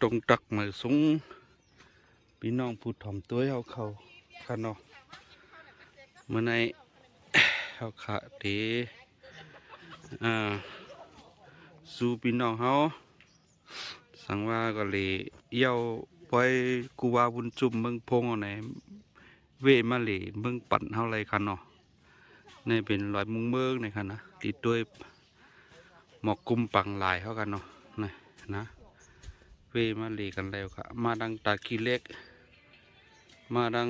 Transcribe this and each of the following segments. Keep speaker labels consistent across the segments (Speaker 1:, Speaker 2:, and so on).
Speaker 1: ตรงตักมือสูงพี่น้องผู้ถ่อมตัวเขาขาเนาะเมื่อในเขาขาเตสู่พี่น้องเขาสั่งว่าก็เลยเย้าปล่อยกูว่าบุญจุ่มเมืองพงเอาไหนเวมาเลยเมืองปั่นเท่าไรคันเนาะในเป็นรอยมุงเมืองในคันนะติดด้วยหมอกกุมปังลายเขากันเนาะนะเวมาเลยกันแล้วค่ะมาดังตาขี้เล็กมาดัง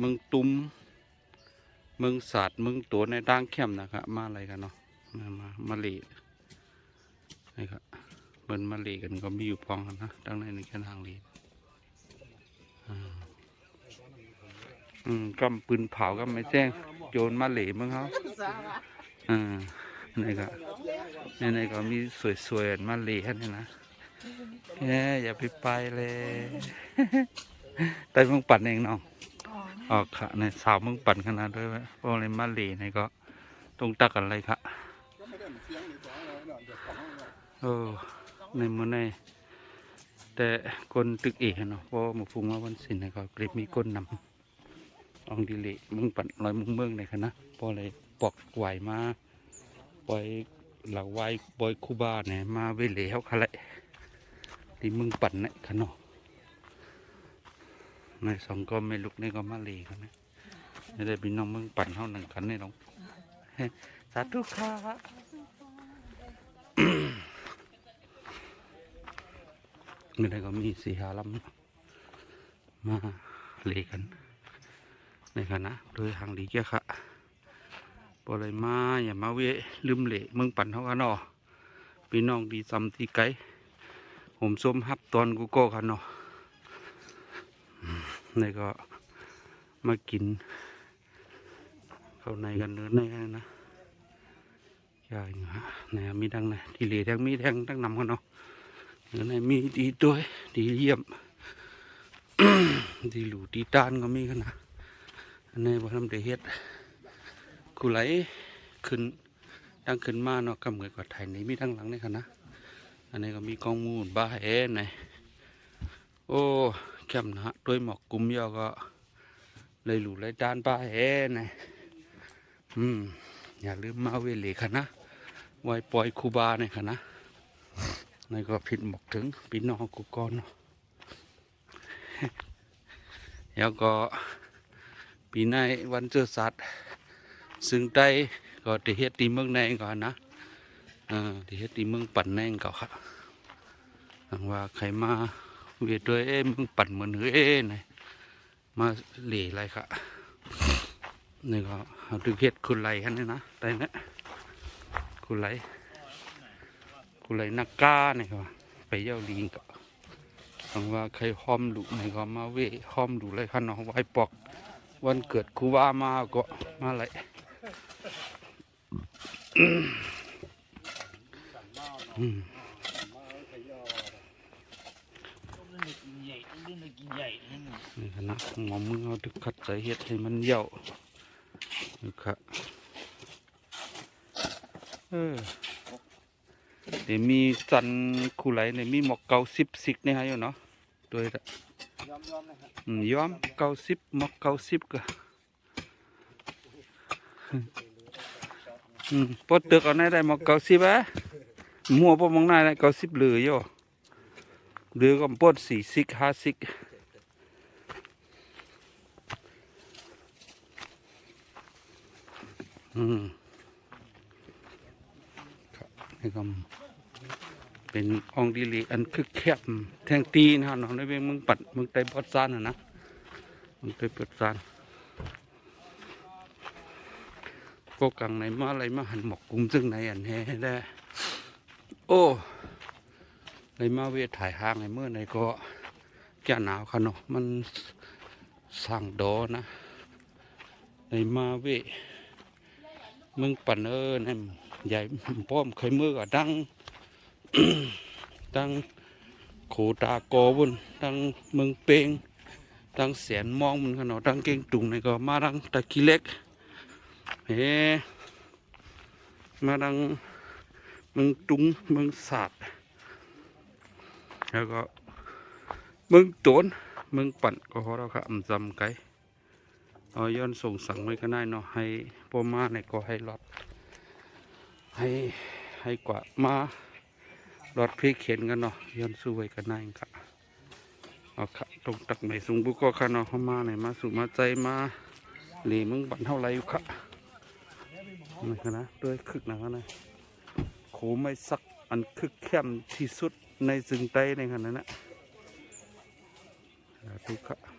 Speaker 1: มึงตุ้มมึงศาสตร์มึงตัวในด่างเข้มนะครับมาอะไรกันเนาะมาเล่นี่ครับเบิ้นมาเล่กันก็มีอยู่พองกันนะดังในแค่ทางเล่กำปืนเผาก็ไม่แจ้งโจรมาเล่มึงเขานี่ก็นี่ก็มีสวยๆมาเล่นี่นะอย่าไปเลยแต่มึงปั่นเองเนาะออกค่ะในสาวมึงปั่นขนาดด้วยเพราะอะไรมาเล่ในก็ตรงตักอะไรค่ะในมือในแต่คนตึกเอกเนาะเพราะมาฟุ้งว่าวันศิลป์ก็เกรดมีก้นนำองดีเละมึงปั่นลอยมึงเมืองในคณะเพราะอะไรปอกไหวมาปล่อยเหล่าไว้ปล่อยคูบ้าเนี่ยมาเวเล่เขาค่ะเลยที่มึงปั่นเนี่ยขนาดในสองก็ไม่ลุกในก็มาเล่กันนะไม่ได้พี่น้องมึงปั่นเท่าหนึ่งกันนี่น้องสาธุค่ะไม่ได้ก็มีสีหาลำมาเล่กันในคณะโดยทางดีเจ้าค่ะปล่อยมาอย่ามาเวลืมเล่มึงปั่นเท่ากันเนาะพี่น้องดีซ้ำที่ไกลผมส้มฮับตอนกูโก้กันเนาะนี่ก็มากินเข้าในกันเนื้อในกันนะใช่ฮะเนี่ยมีดังไหนทีเหล่แทงมีแทงตั้งนำกันเนาะเนื้อในมีดีด้วยดีเยี่ยมดีหลูดีตานก็มีกันนะอันนี้พอทำเดือดกูไหลขึ้นดังขึ้นมาเนาะกำเงินกว่าไทยนี้มีทั้งหลังนี่กันนะอันนี้ก็มีกองมูลบ้าเอ๋ไหนโอ้แคมนะด้วยหมอกกุมยอก็เลยหลูเลยจานบ้าเอ๋ไหนอย่าลืมมาเวลีค่ะนะไว้ปล่อยคูบาเนี่ยค่ะนะนี่ก็ผิดหมกถึงพี่น้องกูก่อนเนาะแล้วก็ปีในวันเจอสัตว์ซึ่งได้ก็ที่เฮ็ดตีเมืองในก่อนนะที่เฮ็ดตีเมืองปั่นแนงก่อนครับว่าใครมาเวียดด้วยมึงปั่นเหมือนเฮ้ยมาเหล่ไรค่ะนี่ก็เอาถึงเฮ็ดคุณไรกันนี่นะได้ไหมคุณไรนักกาเนี่ยก็ไปเย้าลิงก็ว่าใครห้อมดุนี่ก็มาเวห้อมดุไรขันเนาะไว้ปอกวันเกิดครูว่ามาก็มาไรนี่คณะหมอมือเอาดึกขัดใส่เห็ดให้มันเหี่ยวนี่ครับเดี๋ยวมีจันคู่ไหลเนี่ยมีหมอกเกา10 เนี่ยฮะอยู่เนาะโดยย้อม90หมอก90ก็ปดตึกเอาได้หมอก90มัวปมองได้90เหลืออยู่เหลือก็ปด40 50นี่ก็เป็นองดีลีอันคึกแคบแทงตีนะน้องในเวงมึงปัดมึงไตปอดซานนะมึงไตปอดซานก็กังในมาอะไรมาหันหมอกกุมซึ่งในอันแห่ได้โอ้ในมาเวทถ่ายห่างในเมื่อในก็แก่หนาวค่ะเนาะมันสั่งดอนะในมาเวมึงปั่นเนี่ยใหญ่ป้อมเคยมือก็ดังดังโขตากอบุญดังเมืองเปงดังแสนมองมันขนาดดังเก่งตุงในก็มาดังตะกี้เล็กมาดังเมืองตุงเมืองศาสตร์ แล้วก็เมืองโตนเมืองปั่นก็พอแล้วครับจำไกลเอาย้อนส่งสั่งไว้ก็ได้เนาะให้พ่อมาเนี่ยก็ให้รอดให้กว่ามา รถพี่เข็นกันเนาะย้อนสู้ไว้กันได้ครับเอาค่ะตรงตักไหนสูงบุกก็ค่ะเนาะเข้ามาไหนมาสู่มาใจมาหลีมึงบันเท่าไรอยู่ค่ะนี่ค่ะนะด้วยคึกหนักนะโขไม่สักอันคึกเข้มที่สุดในจึงไตในขณะนั้นนะทุกค่ะ